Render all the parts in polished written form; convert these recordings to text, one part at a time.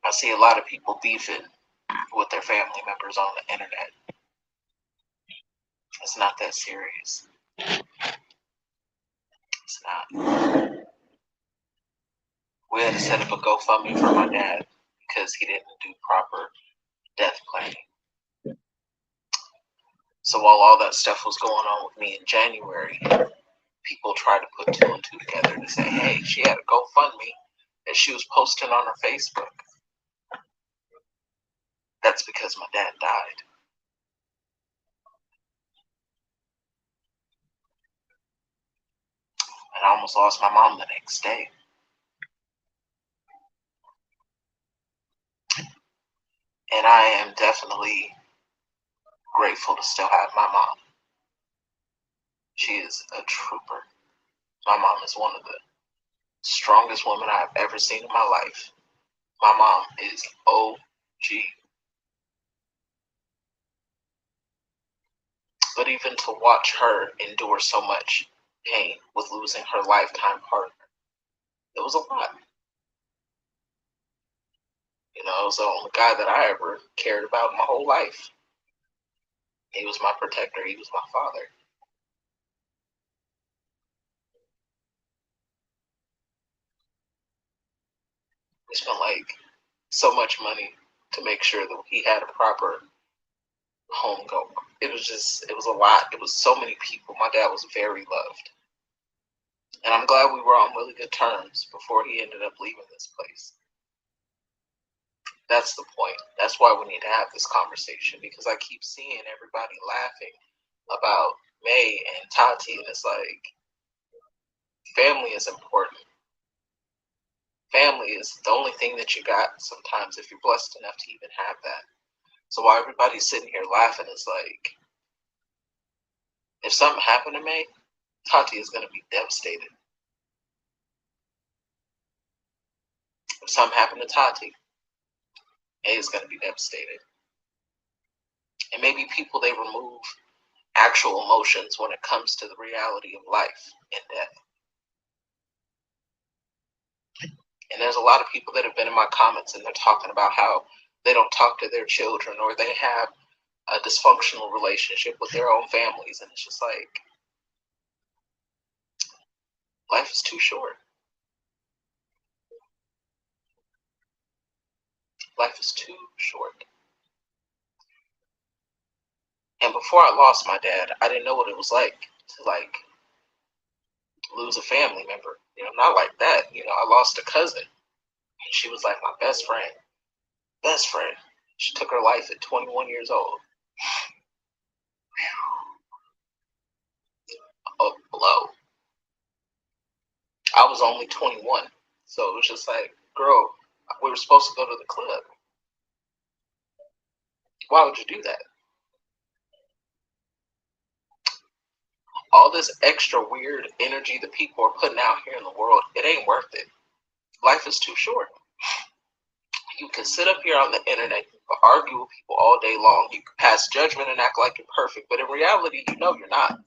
I see a lot of people beefing with their family members on the internet. It's not that serious. It's not. We had to set up a GoFundMe for my dad because he didn't do proper death planning. So while all that stuff was going on with me in January, people tried to put two and two together to say, hey, she had a GoFundMe that she was posting on her Facebook. That's because my dad died. And I almost lost my mom the next day. And I am definitely grateful to still have my mom. She is a trooper. My mom is one of the strongest women I've ever seen in my life. My mom is OG. But even to watch her endure so much pain with losing her lifetime partner, it was a lot. You know, it was the only guy that I ever cared about my whole life. He was my protector. He was my father. We spent like so much money to make sure that he had a proper home go. It was a lot. It was so many people. My dad was very loved. And I'm glad we were on really good terms before he ended up leaving this place. That's the point. That's why we need to have this conversation, because I keep seeing everybody laughing about May and Tati, and it's like, family is important. Family is the only thing that you got sometimes if you're blessed enough to even have that. So while everybody's sitting here laughing, it's like, if something happened to May, Tati is going to be devastated. If something happened to Tati, May is going to be devastated. And maybe people, they remove actual emotions when it comes to the reality of life and death. And there's a lot of people that have been in my comments and they're talking about how they don't talk to their children, or they have a dysfunctional relationship with their own families. And it's just like, life is too short. Life is too short. And before I lost my dad, I didn't know what it was like to lose a family member. You know, not like that. You know, I lost a cousin. She was like my best friend. Best friend. She took her life at 21 years old. A blow. I was only 21. So it was just like, girl, we were supposed to go to the club. Why would you do that? All this extra weird energy that people are putting out here in the world, it ain't worth it. Life is too short. You can sit up here on the internet, you can argue with people all day long, you can pass judgment and act like you're perfect, but in reality, you know you're not.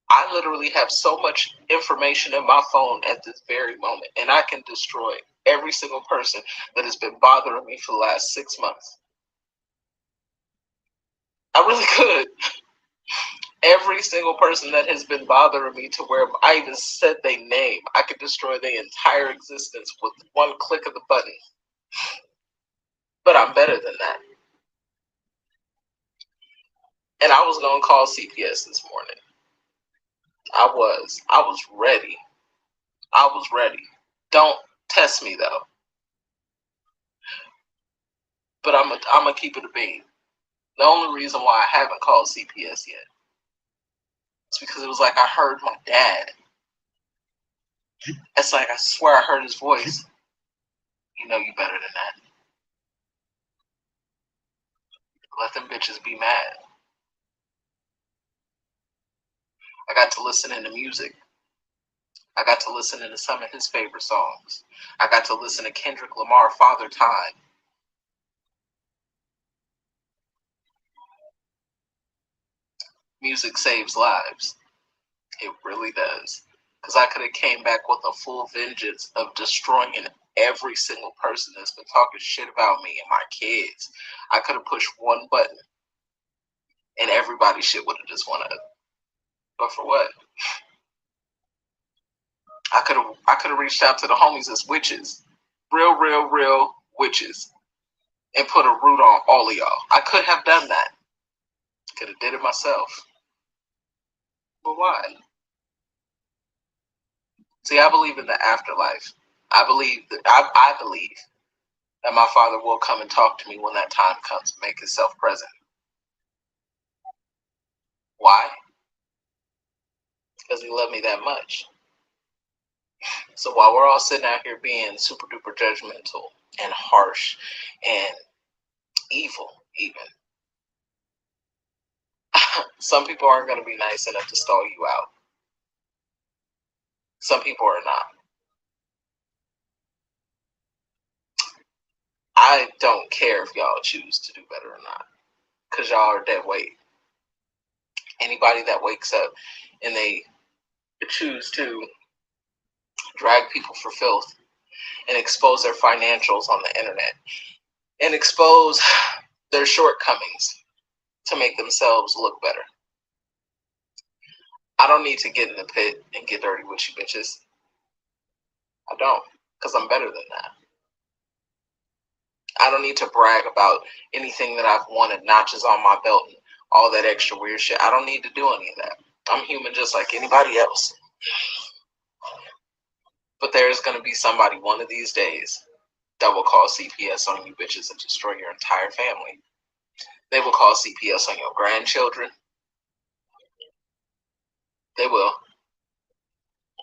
I literally have so much information in my phone at this very moment, and I can destroy every single person that has been bothering me for the last 6 months. I really could. Every single person that has been bothering me, to where I even said their name, I could destroy their entire existence with one click of the button. But I'm better than that. And I was going to call CPS this morning. I was ready. I was ready. Don't test me though. But I'm gonna keep it a bean. The only reason why I haven't called CPS yet is because it was like I heard my dad. It's like I swear I heard his voice. You know you better than that. Let them bitches be mad. I got to listen to music. I got to listen to some of his favorite songs. I got to listen to Kendrick Lamar, Father Time. Music saves lives. It really does. Because I could have came back with a full vengeance of destroying every single person that's been talking shit about me and my kids. I could have pushed one button and everybody shit would have just went up. But for what? I could have reached out to the homies as witches. Real witches. And put a root on all of y'all. I could have done that. Could have did it myself. But why? See, I believe in the afterlife. I believe that my Father will come and talk to me when that time comes and make himself present. Why? Because he loved me that much. So while we're all sitting out here being super duper judgmental and harsh and evil, even, some people aren't going to be nice enough to stall you out. Some people are not. I don't care if y'all choose to do better or not, because y'all are dead weight. Anybody that wakes up and they choose to drag people for filth and expose their financials on the internet and expose their shortcomings to make themselves look better. I don't need to get in the pit and get dirty with you bitches. I don't, because I'm better than that. I don't need to brag about anything that I've won and notches on my belt and all that extra weird shit. I don't need to do any of that. I'm human just like anybody else. But there's going to be somebody one of these days that will call CPS on you bitches and destroy your entire family. They will call CPS on your grandchildren. They will.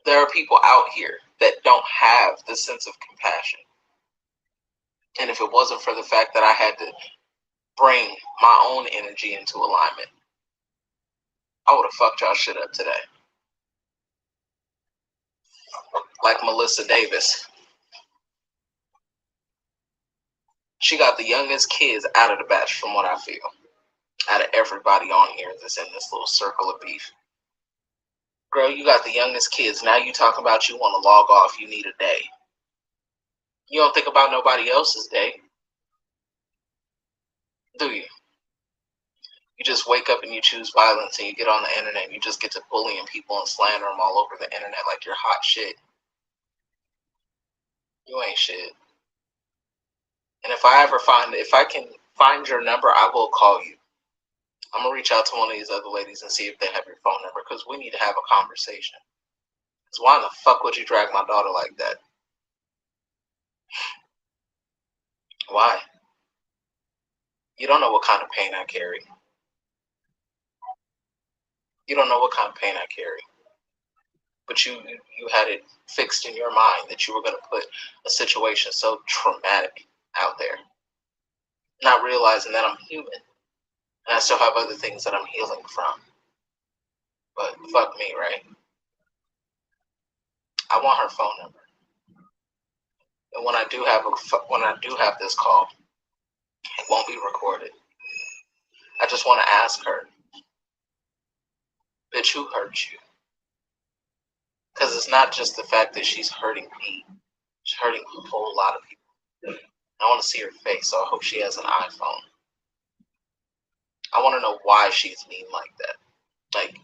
There are people out here that don't have the sense of compassion. And if it wasn't for the fact that I had to bring my own energy into alignment, I would have fucked y'all shit up today. Like Melissa Davis. She got the youngest kids out of the batch from what I feel. Out of everybody on here that's in this little circle of beef. Girl, you got the youngest kids. Now you talk about you want to log off. You need a day. You don't think about nobody else's day. Do you? You just wake up and you choose violence and you get on the internet and you just get to bullying people and slander them all over the internet like you're hot shit. You ain't shit. And if I can find your number, I will call you. I'm gonna reach out to one of these other ladies and see if they have your phone number because we need to have a conversation. Because why in the fuck would you drag my daughter like that? Why? You don't know what kind of pain I carry. You don't know what kind of pain I carry. But you had it fixed in your mind that you were going to put a situation so traumatic out there. Not realizing that I'm human. And I still have other things that I'm healing from. But fuck me, right? I want her phone number. And when I do have this call, it won't be recorded. I just want to ask her, bitch, who hurt you? Because it's not just the fact that she's hurting me. She's hurting a whole lot of people. I want to see her face, so I hope she has an iPhone. I want to know why she's mean like that. Like,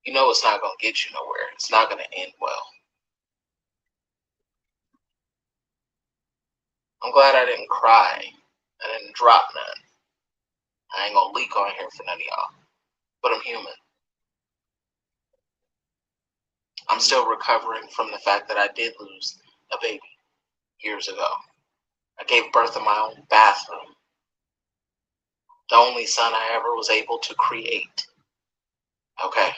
you know it's not going to get you nowhere. It's not going to end well. I'm glad I didn't cry. I didn't drop none. I ain't going to leak on here for none of y'all. But I'm human. I'm still recovering from the fact that I did lose a baby years ago. I gave birth in my own bathroom. The only son I ever was able to create. Okay.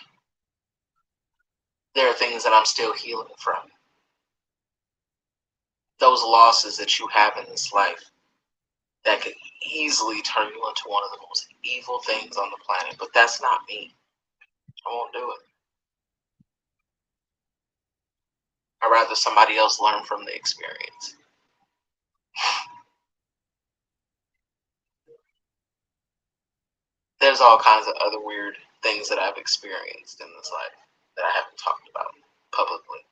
There are things that I'm still healing from. Those losses that you have in this life that could easily turn you into one of the most evil things on the planet. But that's not me. I won't do it. I'd rather somebody else learn from the experience. There's all kinds of other weird things that I've experienced in this life that I haven't talked about publicly.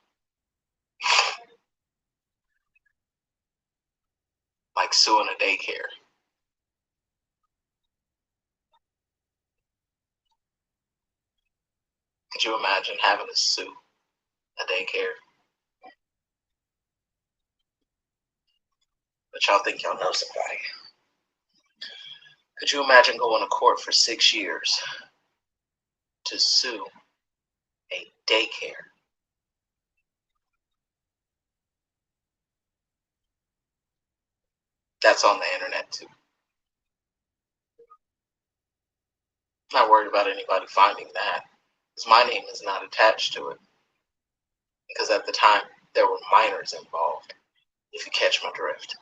like suing a daycare. Could you imagine having to sue a daycare? But y'all think y'all know somebody. Could you imagine going to court for 6 years to sue a daycare? That's on the internet too. Not worried about anybody finding that, because my name is not attached to it. Because at the time, there were minors involved, if you catch my drift.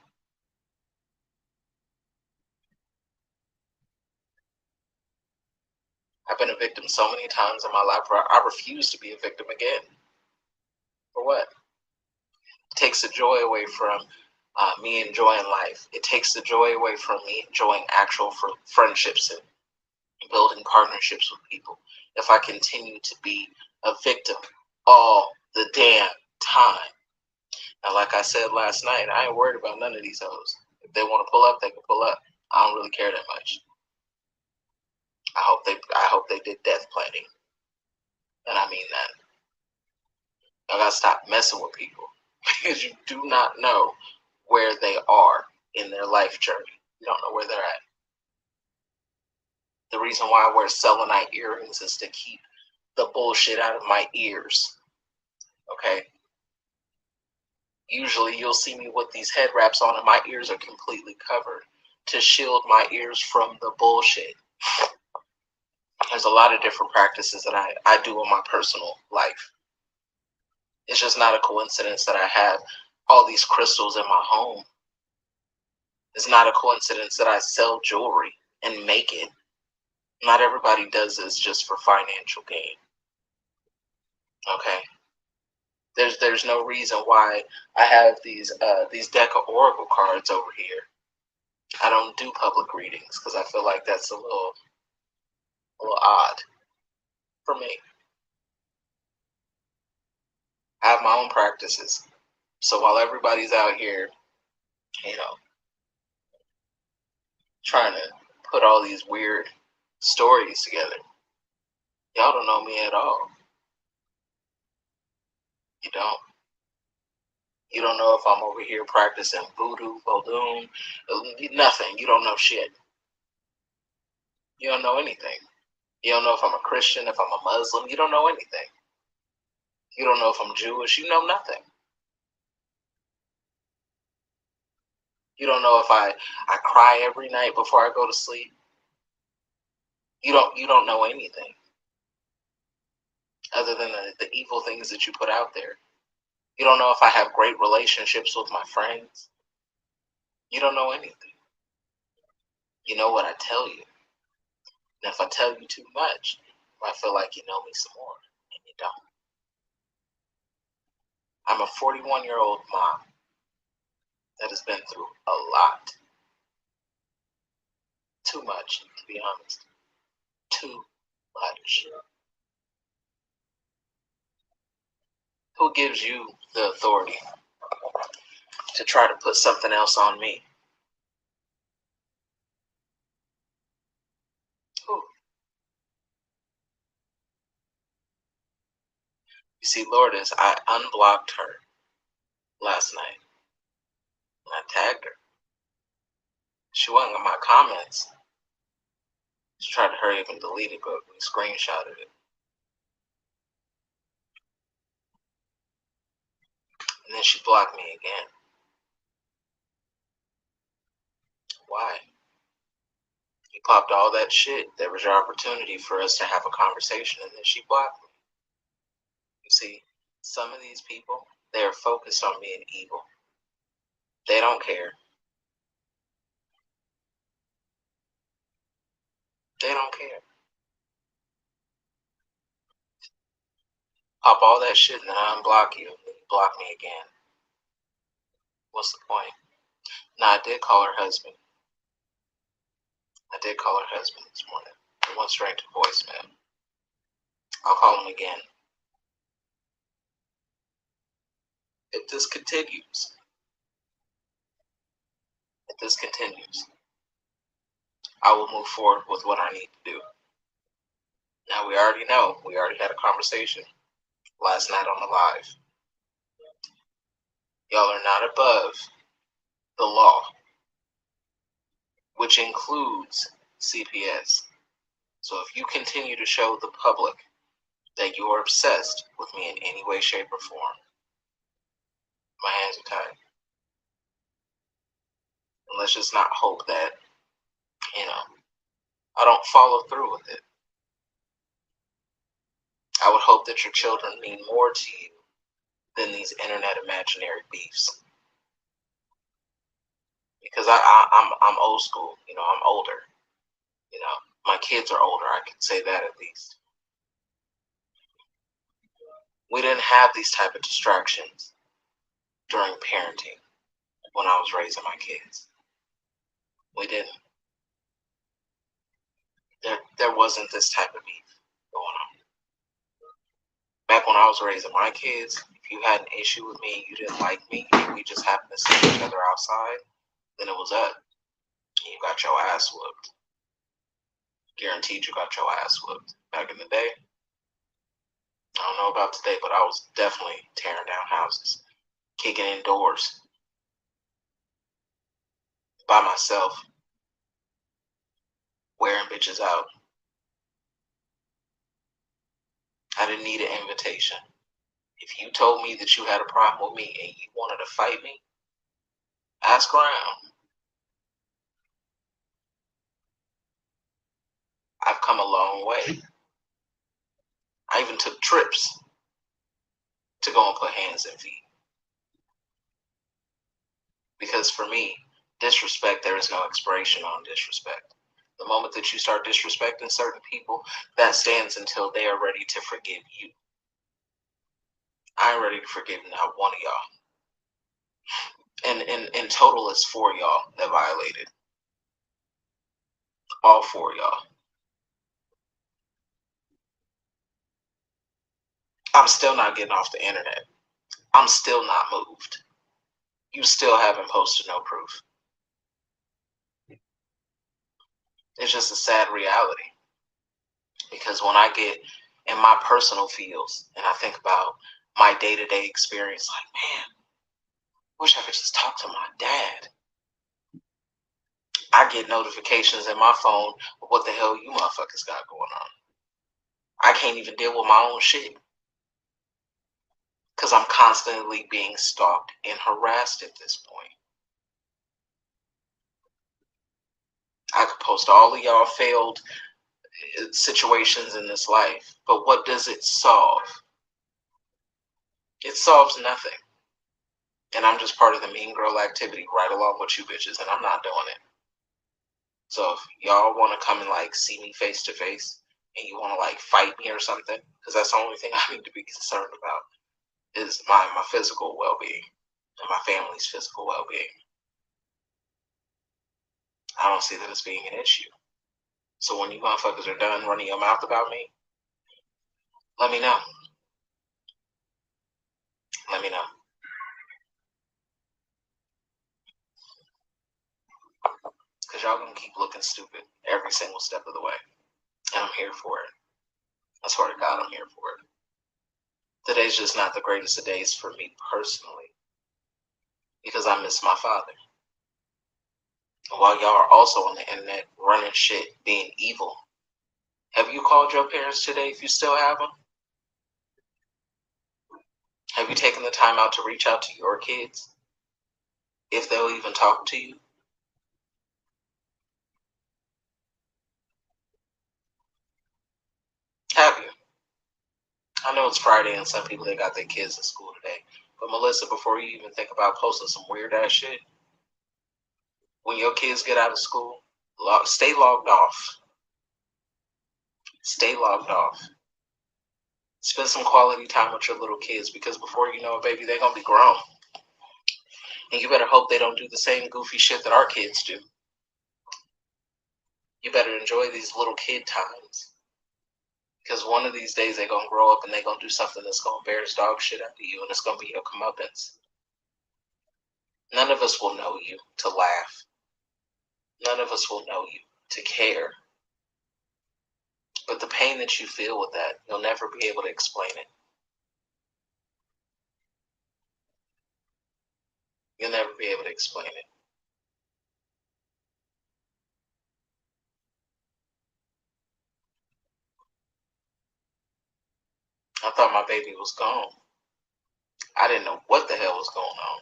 I've been a victim so many times in my life where I refuse to be a victim again. For what? It takes the joy away from me enjoying life. It takes the joy away from me enjoying actual friendships and building partnerships with people if I continue to be a victim all the damn time. And like I said last night, I ain't worried about none of these hoes. If they want to pull up, they can pull up. I don't really care that much. I hope they did death planning. And I mean that. I gotta stop messing with people because you do not know where they are in their life journey. You don't know where they're at. The reason why I wear selenite earrings is to keep the bullshit out of my ears. Okay? Usually you'll see me with these head wraps on and my ears are completely covered to shield my ears from the bullshit. There's a lot of different practices that I do in my personal life. It's just not a coincidence that I have all these crystals in my home. It's not a coincidence that I sell jewelry and make it. Not everybody does this just for financial gain. Okay? There's no reason why I have these deck of oracle cards over here. I don't do public readings because I feel like that's a little odd for me. I have my own practices. So while everybody's out here, you know, trying to put all these weird stories together, y'all don't know me at all. You don't. You don't know if I'm over here practicing voodoo, voodoo, nothing. You don't know shit. You don't know anything. You don't know if I'm a Christian, if I'm a Muslim. You don't know anything. You don't know if I'm Jewish. You know nothing. You don't know if I cry every night before I go to sleep. You don't know anything other than the evil things that you put out there. You don't know if I have great relationships with my friends. You don't know anything. You know what I tell you. And if I tell you too much, I feel like you know me some more, and you don't. I'm a 41-year-old mom that has been through a lot. Too much, to be honest. Too much. Who gives you the authority to try to put something else on me? Who? You see, Lourdes, I unblocked her last night. And I tagged her. She wasn't in my comments. She tried to hurry up and delete it, but we screenshotted it. And then she blocked me again. Why? You popped all that shit. There was your opportunity for us to have a conversation, and then she blocked me. You see, some of these people, they are focused on being evil. They don't care. They don't care. Pop all that shit and then I unblock you, and then you block me again. What's the point? Now, I did call her husband. I did call her husband this morning. It went straight to voicemail. I'll call him again. If this continues, if this continues, I will move forward with what I need to do. Now, we already know, we already had a conversation last night on the live. Y'all are not above the law, which includes CPS. So if you continue to show the public that you are obsessed with me in any way, shape, or form, my hands are tied. And let's just not hope that, I don't follow through with it. I would hope that your children mean more to you than these internet imaginary beefs. Because I'm old school, I'm older. My kids are older, I can say that at least. We didn't have these type of distractions during parenting when I was raising my kids. We didn't. There wasn't this type of beef going on. Back when I was raising my kids, if you had an issue with me, you didn't like me, and we just happened to see each other outside, then it was up. And you got your ass whooped. Guaranteed you got your ass whooped. Back in the day, I don't know about today, but I was definitely tearing down houses, kicking in doors by myself, wearing bitches out. I didn't need an invitation. If you told me that you had a problem with me and you wanted to fight me, ask around. I've come a long way. I even took trips to go and put hands and feet. Because for me, disrespect, there is no expiration on disrespect. The moment that you start disrespecting certain people, that stands until they are ready to forgive you. I ain't ready to forgive not one of y'all. And in total, it's 4 y'all that violated. All 4 y'all. I'm still not getting off the internet. I'm still not moved. You still haven't posted no proof. It's just a sad reality. Because when I get in my personal fields and I think about my day-to-day experience, like, man, wish I could just talk to my dad. I get notifications in my phone of what the hell you motherfuckers got going on. I can't even deal with my own shit. Because I'm constantly being stalked and harassed at this point. I could post all of y'all failed situations in this life, but what does it solve? It solves nothing. And I'm just part of the mean girl activity right along with you bitches, and I'm not doing it. So if y'all want to come and like see me face to face and you want to like fight me or something, because that's the only thing I need to be concerned about is my physical well-being and my family's physical well-being. I don't see that as being an issue. So when you motherfuckers are done running your mouth about me, let me know. Let me know. Because y'all gonna keep looking stupid every single step of the way. And I'm here for it. I swear to God, I'm here for it. Today's just not the greatest of days for me personally. Because I miss my father. While y'all are also on the internet running shit, being evil. Have you called your parents today if you still have them? Have you taken the time out to reach out to your kids? If they'll even talk to you? Have you? I know it's Friday and some people, they got their kids in school today. But Melissa, before you even think about posting some weird ass shit, when your kids get out of school, stay logged off. Stay logged off. Spend some quality time with your little kids, because before you know it, baby, they're going to be grown. And you better hope they don't do the same goofy shit that our kids do. You better enjoy these little kid times. Because one of these days they're going to grow up and they're going to do something that's going to embarrass dog shit out of you, and it's going to be your comeuppance. None of us will know you to laugh. None of us will know you to care. But the pain that you feel with that, you'll never be able to explain it. You'll never be able to explain it. I thought my baby was gone. I didn't know what the hell was going on.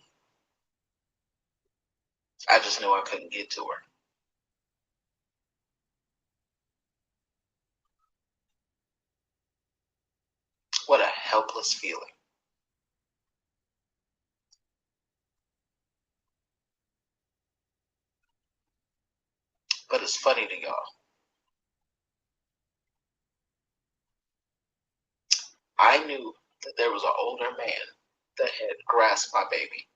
I just knew I couldn't get to her. What a helpless feeling. But it's funny to y'all. I knew that there was an older man that had grasped my baby,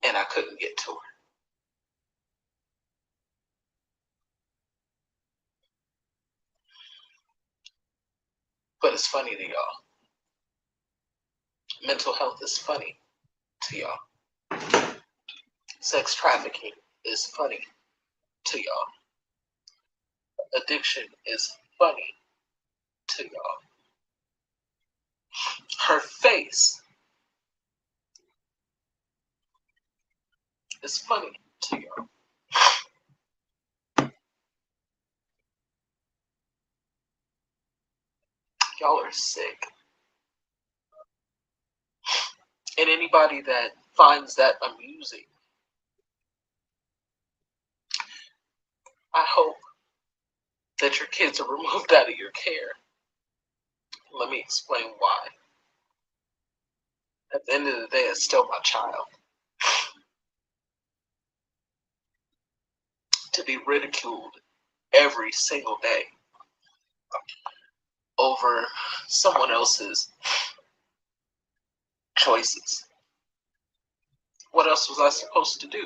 and I couldn't get to her. But it's funny to y'all. Mental health is funny to y'all. Sex trafficking is funny to y'all. Addiction is funny to y'all. Her face is funny to y'all. Y'all are sick. And anybody that finds that amusing, I hope that your kids are removed out of your care. Let me explain why. At the end of the day, it's still my child. To be ridiculed every single day over someone else's choices. What else was I supposed to do?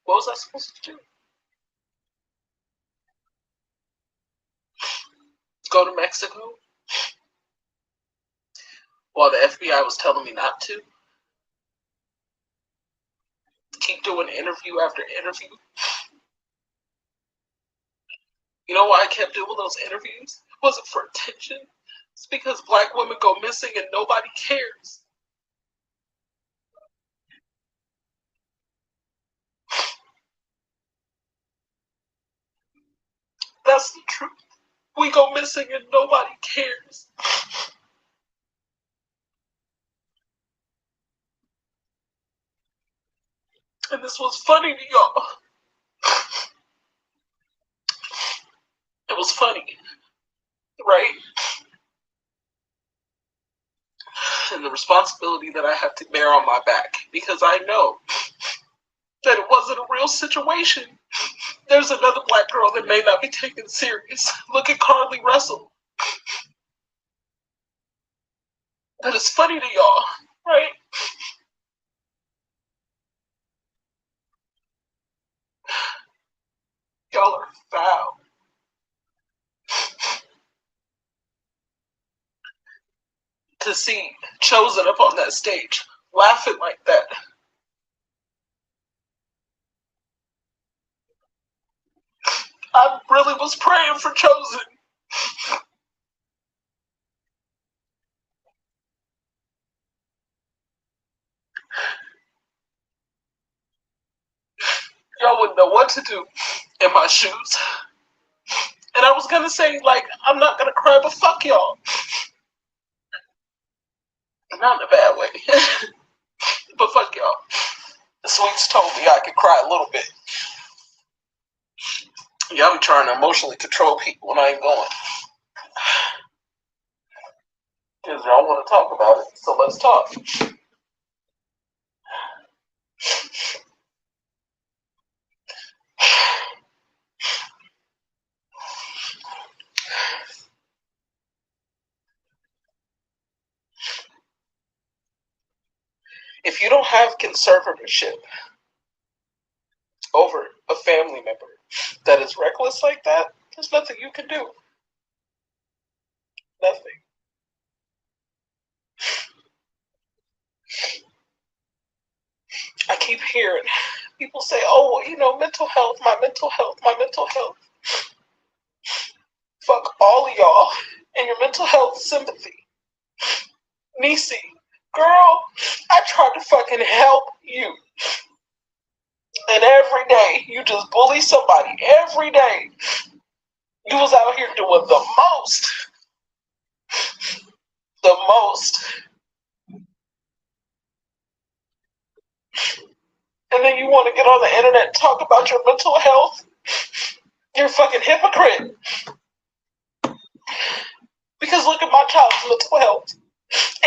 What was I supposed to do? Go to Mexico? While the FBI was telling me not to? Keep doing interview after interview? You know why I kept doing those interviews? It wasn't for attention. It's because black women go missing and nobody cares. That's the truth. We go missing and nobody cares. And this was funny to y'all. It was funny, right? And the responsibility that I have to bear on my back because I know that it wasn't a real situation. There's another black girl that may not be taken serious. Look at Carly Russell. That is funny to y'all, right? Y'all are foul. To see Chosen up on that stage laughing like that. I really was praying for Chosen. Y'all wouldn't know what to do in my shoes. And I was gonna say, like, I'm not gonna cry, but fuck y'all. Not in a bad way. But fuck y'all. The Sweets told me I could cry a little bit. Yeah, I'm trying to emotionally control people when I ain't going. Because y'all want to talk about it, so let's talk. If you don't have conservatorship over a family member that is reckless like that, there's nothing you can do. Nothing. hearing people say, oh, you know, mental health, my mental health, my mental health. Fuck all of y'all and your mental health sympathy. Nisi, girl, I tried to fucking help you. And every day, you just bully somebody. Every day, you was out here doing the most. The most. And then you want to get on the internet and talk about your mental health? You're a fucking hypocrite. Because look at my child's mental health.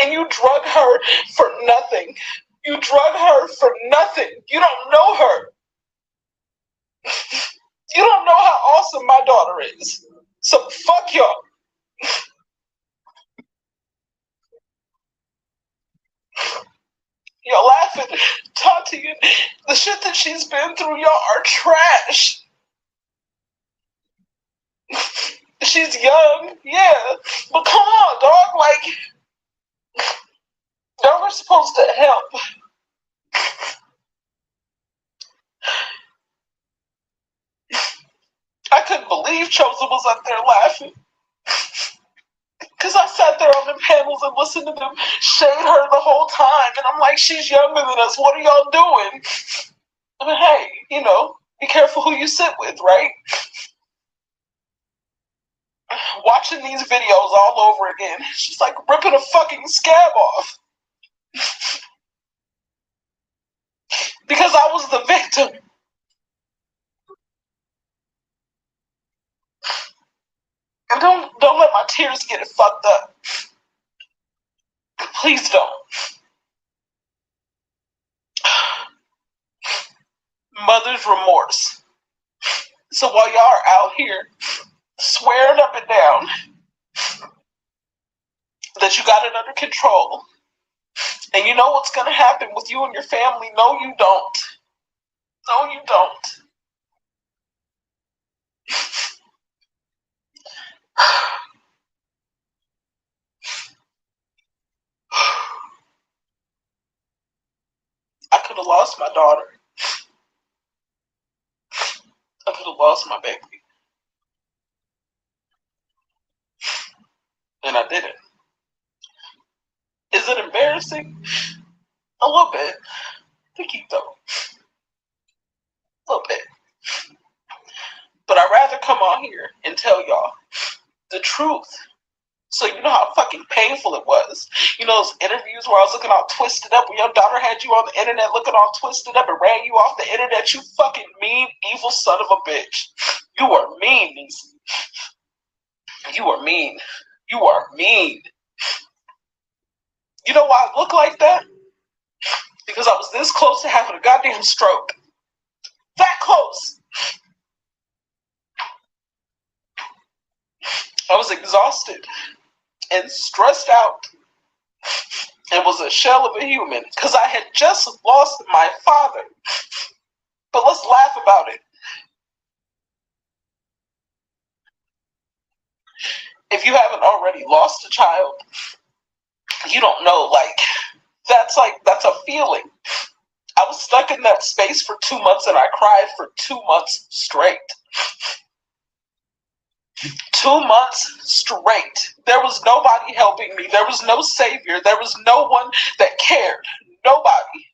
And you drug her for nothing. You drug her for nothing. You don't know her. You don't know how awesome my daughter is. So fuck y'all. Y'all laughing. Tati, the shit that she's been through, y'all are trash. She's young, yeah. But come on, dog. Like, y'all were supposed to help. I couldn't believe Chosen was up there laughing. Because I sat there on the panels and listened to them shade her the whole time. And I'm like, she's younger than us. What are y'all doing? But hey, you know, be careful who you sit with, right? Watching these videos all over again. She's like ripping a fucking scab off. Because I was the victim. And don't let my tears get it fucked up. Please don't. Mother's remorse. So while y'all are out here swearing up and down that you got it under control, and you know what's going to happen with you and your family, no, you don't. No, you don't. I could have lost my daughter. I could have lost my baby. And I didn't. Is it embarrassing? A little bit. Think you though. A little bit. But I'd rather come on here and tell y'all the truth. So you know how fucking painful it was. You know those interviews where I was looking all twisted up when your daughter had you on the internet looking all twisted up and ran you off the internet? You fucking mean, evil son of a bitch. You are mean, Nisi. You are mean. You are mean. You know why I look like that? Because I was this close to having a goddamn stroke. That close. I was exhausted and stressed out and was a shell of a human because I had just lost my father. But let's laugh about it. If you haven't already lost a child, you don't know, that's a feeling. I was stuck in that space for 2 months and I cried for 2 months straight. 2 months straight. There was nobody helping me. There was no savior. There was no one that cared. Nobody.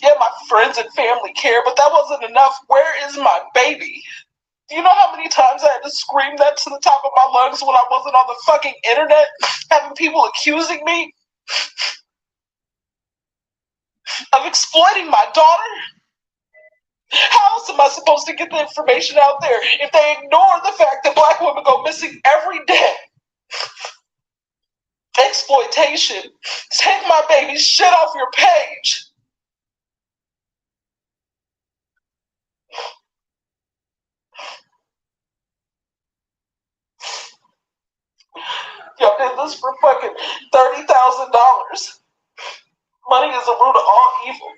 Yeah, my friends and family care, but that wasn't enough. Where is my baby? Do you know how many times I had to scream that to the top of my lungs when I wasn't on the fucking internet, having people accusing me of exploiting my daughter? How else am I supposed to get the information out there if they ignore the fact that black women go missing every day? Exploitation. Take my baby's shit off your page. Y'all did this for fucking $30,000. Money is the root of all evil.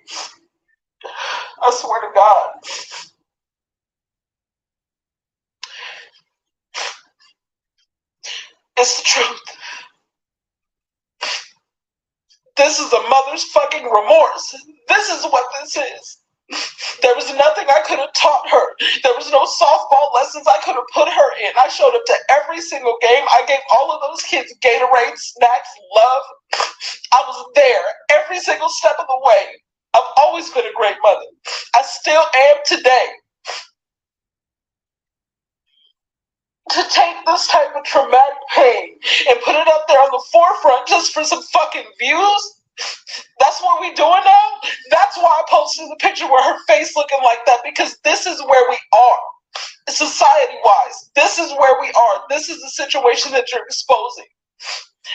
I swear to God. It's the truth. This is a mother's fucking remorse. This is what this is. There was nothing I could have taught her. There was no softball lessons I could have put her in. I showed up to every single game. I gave all of those kids Gatorade, snacks, love. I was there every single step of the way. I've always been a great mother. I still am today. To take this type of traumatic pain and put it up there on the forefront just for some fucking views? That's what we doing now? That's why I posted the picture where her face looking like that, because this is where we are. Society-wise, this is where we are. This is the situation that you're exposing.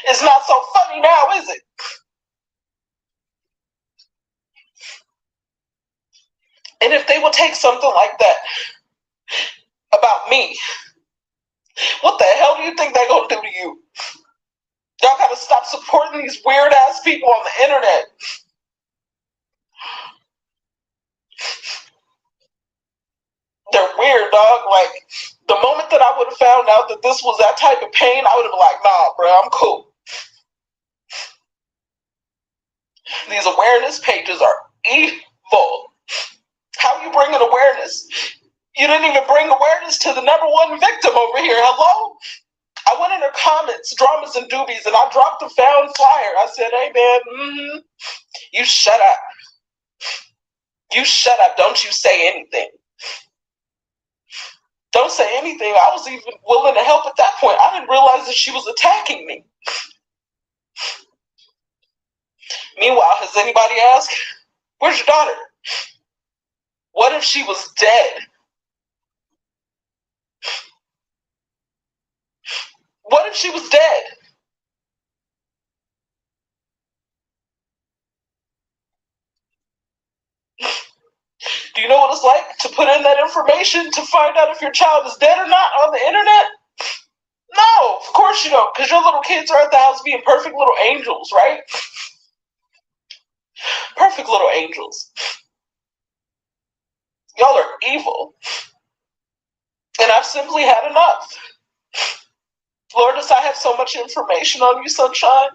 It's not so funny now, is it? And if they will take something like that about me, what the hell do you think they're gonna do to you? Y'all gotta stop supporting these weird ass people on the internet. They're weird, dog. Like, the moment that I would have found out that this was that type of pain, I would have been like, nah, bro, I'm cool. These awareness pages are evil. How are you bringing awareness? You didn't even bring awareness to the number one victim over here. Hello? I went in her comments, dramas and doobies, and I dropped the found flyer. I said, hey, man, you shut up. You shut up. Don't you say anything. Don't say anything. I was even willing to help at that point. I didn't realize that she was attacking me. Meanwhile, has anybody asked, where's your daughter? What if she was dead? What if she was dead? Do you know what it's like to put in that information to find out if your child is dead or not on the internet? No, of course you don't, because your little kids are at the house being perfect little angels, right? Perfect little angels. Y'all are evil. And I've simply had enough. Lord, as I have so much information on you, sunshine,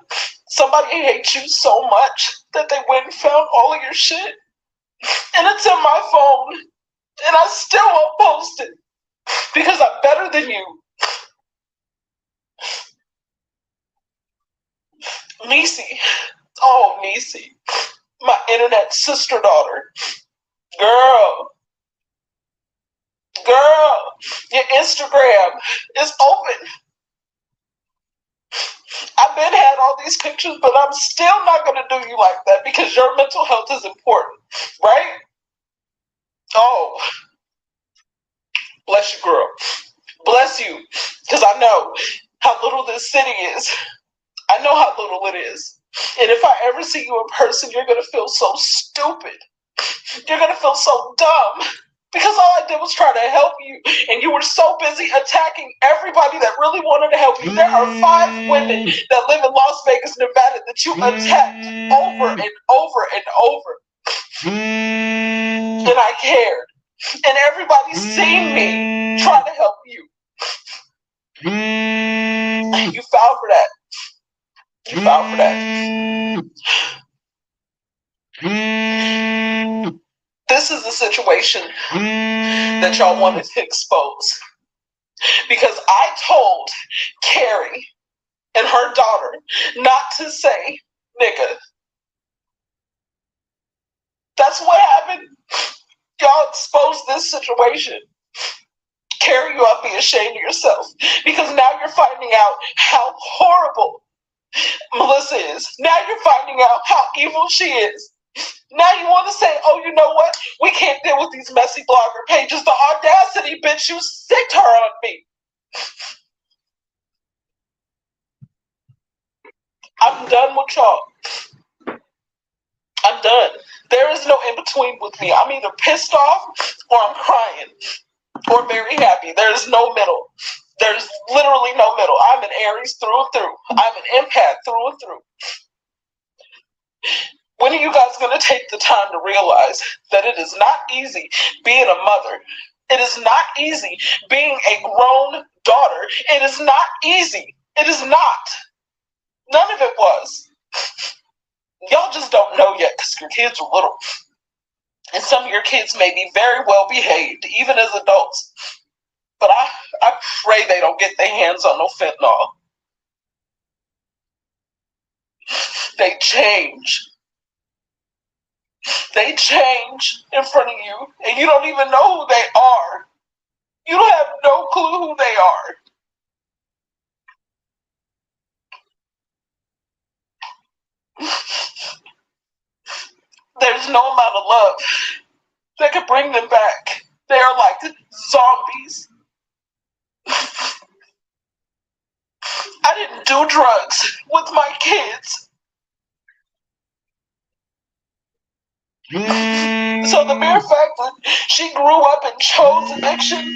somebody hates you so much that they went and found all of your shit. And it's in my phone. And I still won't post it. Because I'm better than you. Niecy. Oh, Niecy. My internet sister daughter. Girl, your Instagram is open. I've been had all these pictures, but I'm still not going to do you like that because your mental health is important, right? Oh, bless you, girl. Bless you, because I know how little this city is. I know how little it is. And if I ever see you in person, you're going to feel so stupid. You're going to feel so dumb. Because all I did was try to help you, and you were so busy attacking everybody that really wanted to help you. There are 5 women that live in Las Vegas, Nevada that you attacked over and over and over. And I cared. And everybody's seen me try to help you. You foul for that. You foul for that. This is the situation that y'all wanted to expose. Because I told Carrie and her daughter not to say nigga. That's what happened. Y'all exposed this situation. Carrie, you ought to be ashamed of yourself. Because now you're finding out how horrible Melissa is. Now you're finding out how evil she is. Now you want to say, oh, you know what? We can't deal with these messy blogger pages. The audacity, bitch, you sicked her on me. I'm done with y'all. I'm done. There is no in-between with me. I'm either pissed off or I'm crying or very happy. There is no middle. There's literally no middle. I'm an Aries through and through. I'm an empath through and through. When are you guys going to take the time to realize that it is not easy being a mother? It is not easy being a grown daughter. It is not easy. It is not. None of it was. Y'all just don't know yet because your kids are little. And some of your kids may be very well behaved, even as adults. But I pray they don't get their hands on no fentanyl. They change. They change in front of you, and you don't even know who they are. You don't have no clue who they are. There's no amount of love that could bring them back. They are like zombies. I didn't do drugs with my kids. So the mere fact that she grew up and chose addiction